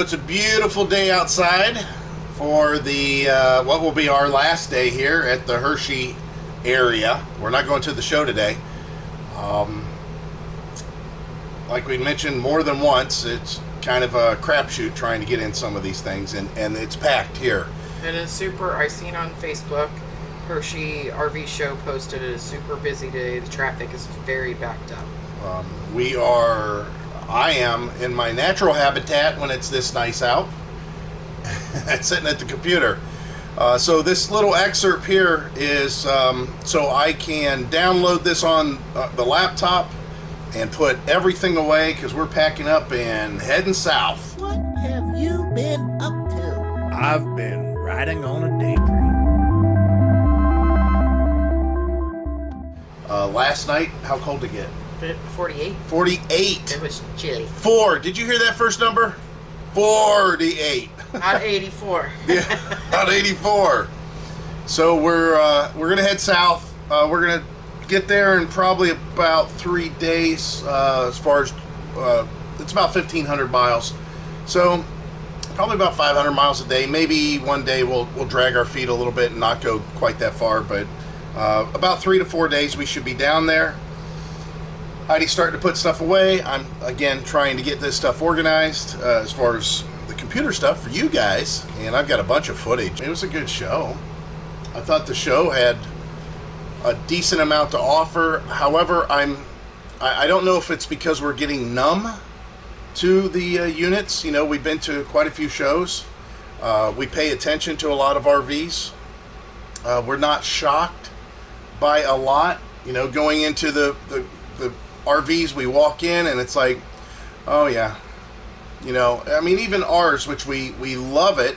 It's a beautiful day outside for the what will be our last day here at the Hershey area. We're not going to the show today. Like we mentioned more than once, it's kind of a crapshoot trying to get in some of these things, and it's packed here. It is super. I seen on Facebook, Hershey RV show posted it is super busy today. The traffic is very backed up. I am in my natural habitat when it's this nice out. Sitting at the computer. So this little excerpt here is so I can download this on the laptop and put everything away because we're packing up and heading south. What have you been up to? I've been riding on a daydream. Last night, how cold did it get? 48. 48. It was chilly. 4. Did you hear that first number? 48. Not 84. Yeah, about 84. So we're gonna head south. We're gonna get there in probably about 3 days. As far as it's about 1,500 miles. So probably about 500 miles a day. Maybe one day we'll drag our feet a little bit and not go quite that far, but about 3 to 4 days we should be down there. Heidi's starting to put stuff away. I'm, again, trying to get this stuff organized as far as the computer stuff for you guys. And I've got a bunch of footage. It was a good show. I thought the show had a decent amount to offer. However, I don't know if it's because we're getting numb to the units. You know, we've been to quite a few shows. We pay attention to a lot of RVs. We're not shocked by a lot. You know, going into the RVs, we walk in and it's like, oh yeah, you know, I mean, even ours, which we love it,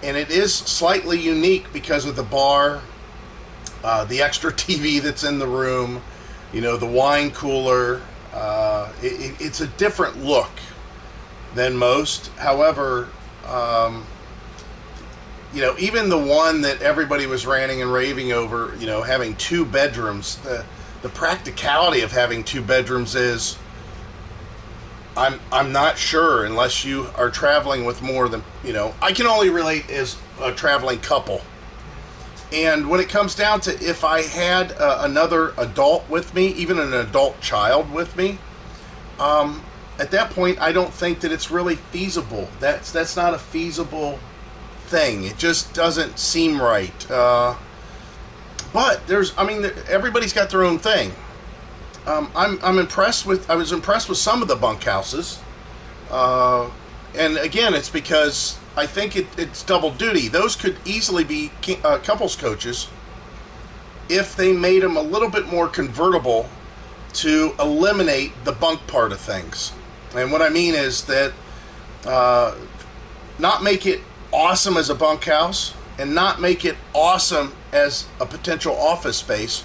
and it is slightly unique because of the bar, the extra TV that's in the room, you know, the wine cooler. It's a different look than most. However, you know, even the one that everybody was ranting and raving over, you know, having 2 bedrooms, the practicality of having 2 bedrooms is, I'm not sure unless you are traveling with more than, you know, I can only relate as a traveling couple. And when it comes down to if I had another adult with me, even an adult child with me, at that point I don't think that it's really feasible. That's not a feasible thing. It just doesn't seem right. But everybody's got their own thing. I'm impressed with. I was impressed with some of the bunk houses, and again, it's because I think it's double duty. Those could easily be couples coaches if they made them a little bit more convertible to eliminate the bunk part of things. And what I mean is that not make it awesome as a bunkhouse and not make it awesome as a potential office space,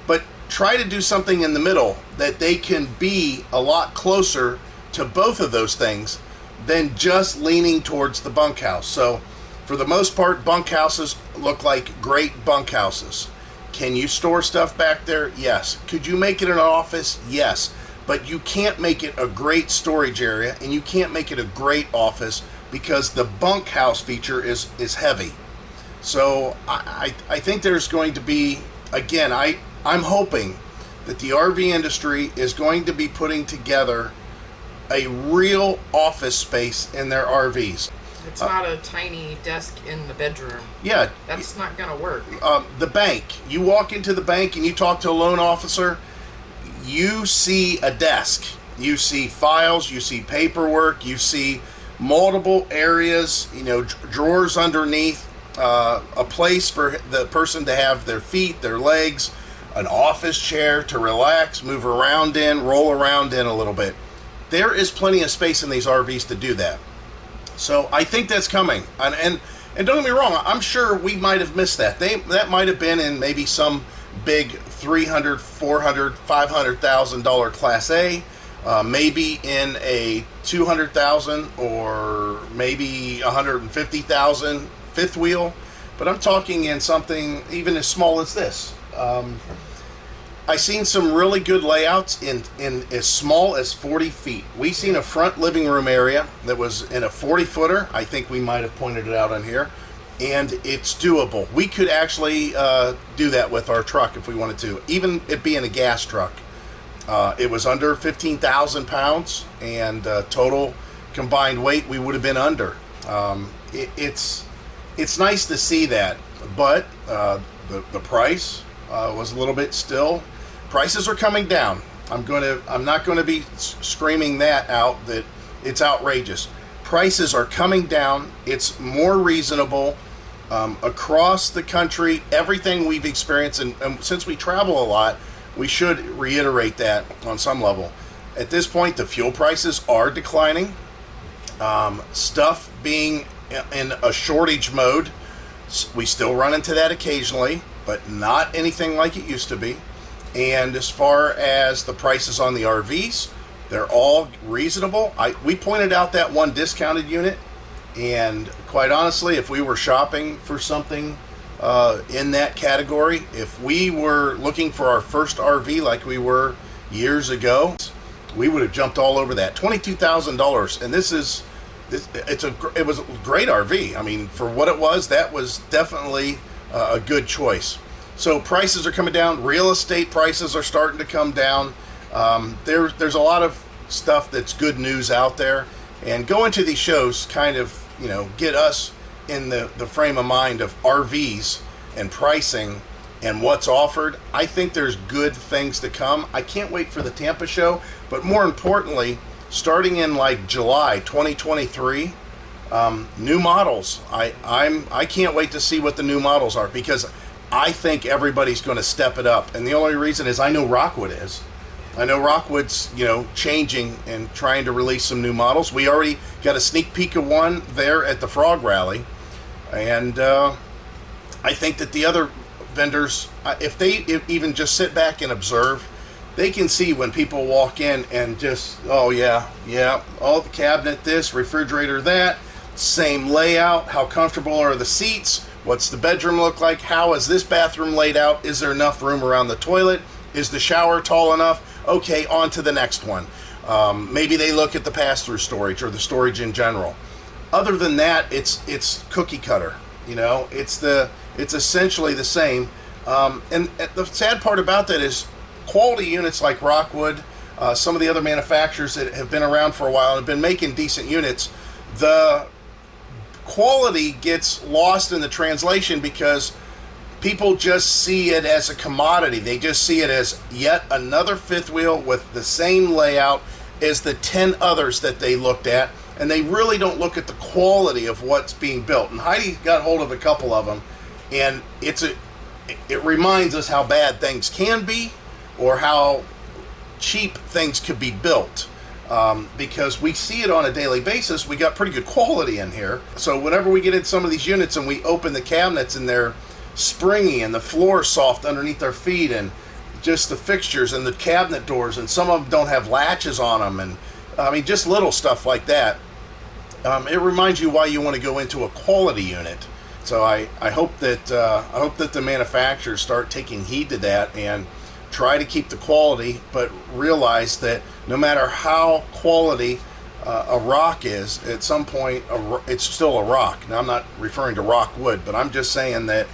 but try to do something in the middle that they can be a lot closer to both of those things than just leaning towards the bunkhouse. So for the most part, bunkhouses look like great bunkhouses. Can you store stuff back there? Yes. Could you make it an office? Yes. But you can't make it a great storage area, and you can't make it a great office because the bunkhouse feature is heavy. So I think there's going to be, again, I'm hoping that the RV industry is going to be putting together a real office space in their RVs. It's not a tiny desk in the bedroom. Yeah. That's not going to work. The bank. You walk into the bank and you talk to a loan officer, you see a desk. You see files, you see paperwork, you see multiple areas, you know, drawers underneath, a place for the person to have their feet, their legs, an office chair to relax, move around in, roll around in a little bit. There is plenty of space in these RVs to do that. So I think that's coming. And don't get me wrong, I'm sure we might have missed that. That might have been in maybe some big $300,000, $400,000, $500,000 Class A, maybe in a $200,000 or maybe $150,000 fifth wheel. But I'm talking in something even as small as this. I seen some really good layouts in as small as 40 feet. We seen a front living room area that was in a 40-footer. I think we might have pointed it out on here. And it's doable. We could actually do that with our truck if we wanted to, even it being a gas truck. It was under 15,000 pounds, and total combined weight we would have been under. It's nice to see that, but the price was a little bit still. Prices are coming down. I'm not going to be screaming that out that it's outrageous. Prices are coming down. It's more reasonable. Across the country, everything we've experienced, and since we travel a lot, we should reiterate that on some level. At this point, the fuel prices are declining. Stuff being in a shortage mode, we still run into that occasionally, but not anything like it used to be. And as far as the prices on the RVs, they're all reasonable. We pointed out that one discounted unit. And quite honestly, if we were shopping for something in that category, if we were looking for our first RV like we were years ago, we would have jumped all over that. $22,000, and it was a great RV. I mean, for what it was, that was definitely a good choice. So prices are coming down. Real estate prices are starting to come down. There's a lot of stuff that's good news out there, and going to these shows kind of, get us in the frame of mind of RVs and pricing and what's offered. I think there's good things to come. I can't wait for the Tampa show, but more importantly, starting in like July 2023, new models. I can't wait to see what the new models are, because I think everybody's going to step it up. And the only reason is I know Rockwood is. I know Rockwood's, changing and trying to release some new models. We already got a sneak peek of one there at the Frog Rally. And I think that the other vendors, if they even just sit back and observe, they can see when people walk in and just, oh yeah, oh, the cabinet this, refrigerator that, same layout, how comfortable are the seats, what's the bedroom look like, how is this bathroom laid out, is there enough room around the toilet, is the shower tall enough? Okay, on to the next one. Maybe they look at the pass-through storage or the storage in general. Other than that, it's cookie cutter. It's essentially the same. And the sad part about that is quality units like Rockwood, some of the other manufacturers that have been around for a while and have been making decent units, the quality gets lost in the translation because people just see it as a commodity. They just see it as yet another fifth wheel with the same layout as the 10 others that they looked at, and they really don't look at the quality of what's being built. And Heidi got hold of a couple of them, and it reminds us how bad things can be or how cheap things could be built. Because we see it on a daily basis. We got pretty good quality in here. So whenever we get in some of these units and we open the cabinets and they're springy and the floor soft underneath our feet, and just the fixtures and the cabinet doors, and some of them don't have latches on them, and I mean just little stuff like that, it reminds you why you want to go into a quality unit. So I hope that the manufacturers start taking heed to that and try to keep the quality, but realize that no matter how quality a rock is, at some point it's still a rock. Now I'm not referring to rockwood, but I'm just saying that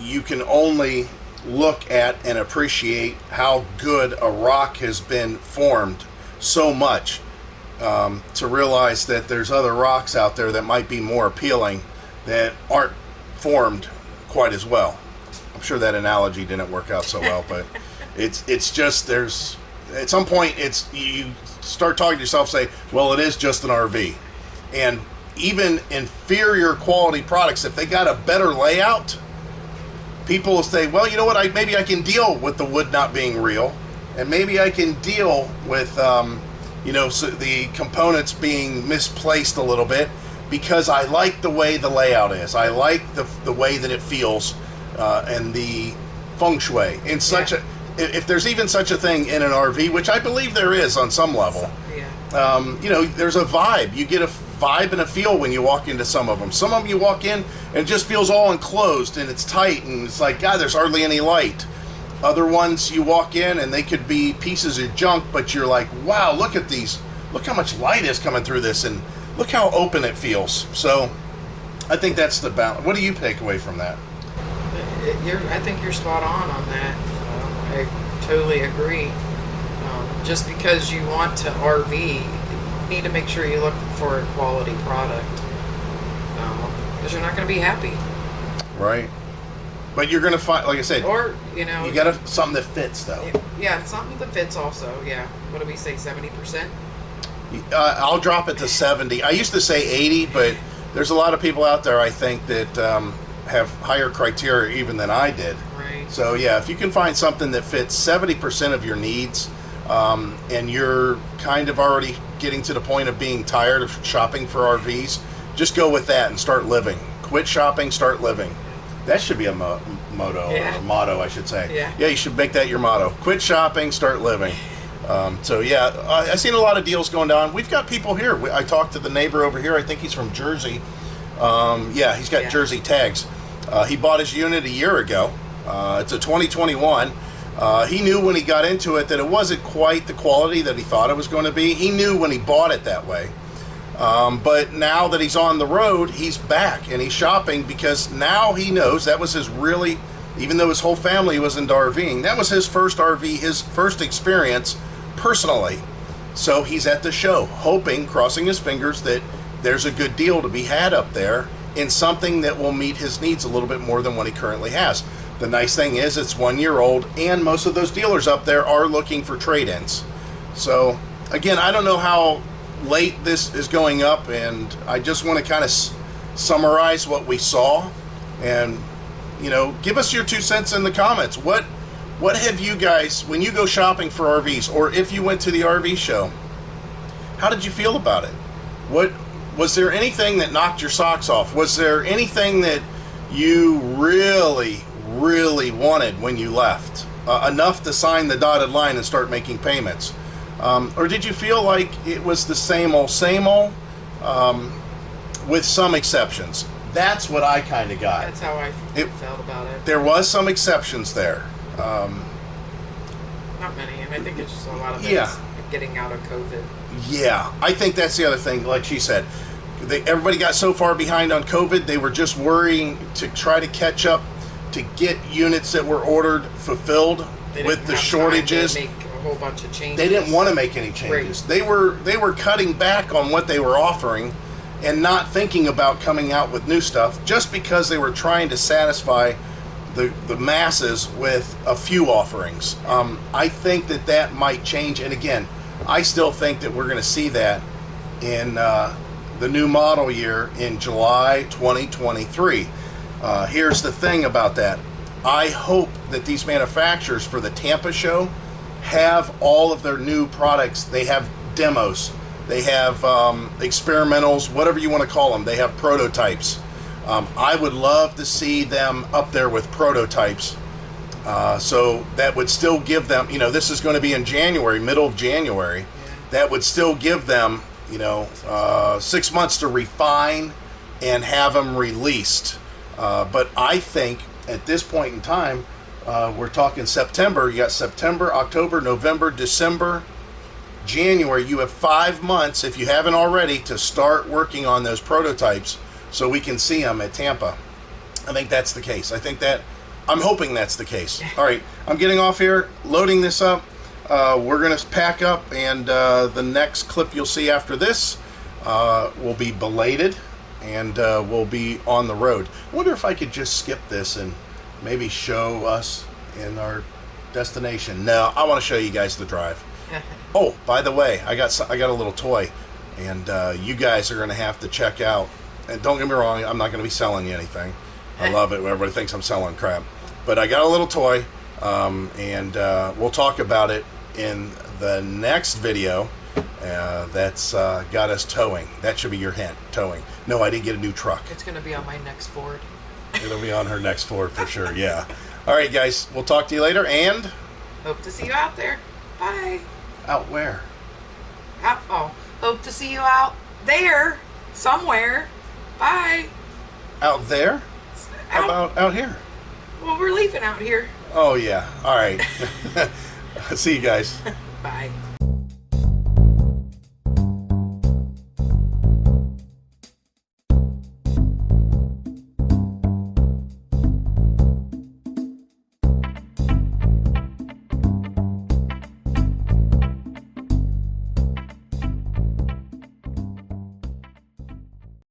you can only look at and appreciate how good a rock has been formed so much to realize that there's other rocks out there that might be more appealing that aren't formed quite as well. I'm sure that analogy didn't work out so well, but it's just, there's at some point you start talking to yourself, say, well, it is just an RV. And even inferior quality products, if they got a better layout, people will say, well, you know what, maybe I can deal with the wood not being real, and maybe I can deal with so the components being misplaced a little bit, because I like the way the layout is. I like the way that it feels, and the feng shui. In if there's even such a thing in an RV, which I believe there is on some level, there's a vibe. You get a vibe and a feel when you walk into some of them. Some of them you walk in and it just feels all enclosed and it's tight and it's like, God, there's hardly any light. Other ones you walk in and they could be pieces of junk, but you're like, wow, look at these. Look how much light is coming through this, and look how open it feels. So I think that's the balance. What do you take away from that? I think you're spot on that. I totally agree. Just because you want to RV, you need to make sure you look for a quality product, because you're not going to be happy. Right. But you're going to find, like I said, or you know, you got something that fits though. Yeah, something that fits also. Yeah. What do we say? 70%. I'll drop it to 70. I used to say 80, but there's a lot of people out there, I think, that have higher criteria even than I did. Right. So yeah, if you can find something that fits 70% of your needs, and you're kind of already getting to the point of being tired of shopping for RVs, just go with that and start living. Quit shopping, start living. That should be a motto, or a motto, I should say. Yeah, you should make that your motto. Quit shopping, start living. So yeah, I've seen a lot of deals going down. We've got people here. I talked to the neighbor over here. I think he's from Jersey. Yeah, he's got Jersey tags. He bought his unit a year ago. It's a 2021. He knew when he got into it that it wasn't quite the quality that he thought it was going to be. He knew when he bought it that way. But now that he's on the road, he's back and he's shopping, because now he knows that was his really, even though his whole family was into RVing, that was his first RV, his first experience personally. So he's at the show, hoping, crossing his fingers, that there's a good deal to be had up there in something that will meet his needs a little bit more than what he currently has. The nice thing is it's 1 year old, and most of those dealers up there are looking for trade-ins. So again, I don't know how late this is going up, and I just want to kind of summarize what we saw, and you know, give us your 2 cents in the comments. What have you guys, when you go shopping for RVs, or if you went to the RV show, how did you feel about it? What was there anything that knocked your socks off? Was there anything that you really wanted when you left, enough to sign the dotted line and start making payments? Or did you feel like it was the same old, with some exceptions? That's what I kind of got. That's how I felt about it. There was some exceptions there. Not many, and I think it's just a lot of it's getting out of COVID. Yeah, I think that's the other thing. Like she said, everybody got so far behind on COVID, they were just worrying to try to catch up to get units that were ordered fulfilled with the shortages. Make a whole bunch of changes. They didn't want to make any changes. Right. They were cutting back on what they were offering and not thinking about coming out with new stuff, just because they were trying to satisfy the masses with a few offerings. I think that might change, and again, I still think that we're going to see that in the new model year in July 2023. Here's the thing about that. I hope that these manufacturers for the Tampa show have all of their new products. They have demos. They have experimentals, whatever you want to call them. They have prototypes. I would love to see them up there with prototypes. So that would still give them, you know, this is going to be in January, middle of January. That would still give them, you know, 6 months to refine and have them released. But I think at this point in time, we're talking September. You got September, October, November, December, January. You have 5 months, if you haven't already, to start working on those prototypes so we can see them at Tampa. I think that's the case. I'm hoping that's the case. All right, I'm getting off here, loading this up. We're going to pack up, and the next clip you'll see after this will be belated, and we'll be on the road. I wonder if I could just skip this and maybe show us in our destination. No, I want to show you guys the drive. Oh, by the way, I got a little toy, and you guys are going to have to check out. And don't get me wrong, I'm not going to be selling you anything. I love it when everybody thinks I'm selling crap. But I got a little toy, and we'll talk about it in the next video. That's got us towing. That should be your hint, towing. No, I didn't get a new truck. It's going to be on my next Ford. It'll be on her next Ford for sure, yeah. All right, guys, we'll talk to you later, and... Hope to see you out there. Bye. Out where? Hope to see you out there, somewhere. Bye. Out there? How about out here? Well, we're leaving out here. Oh yeah. All right. See you guys. Bye.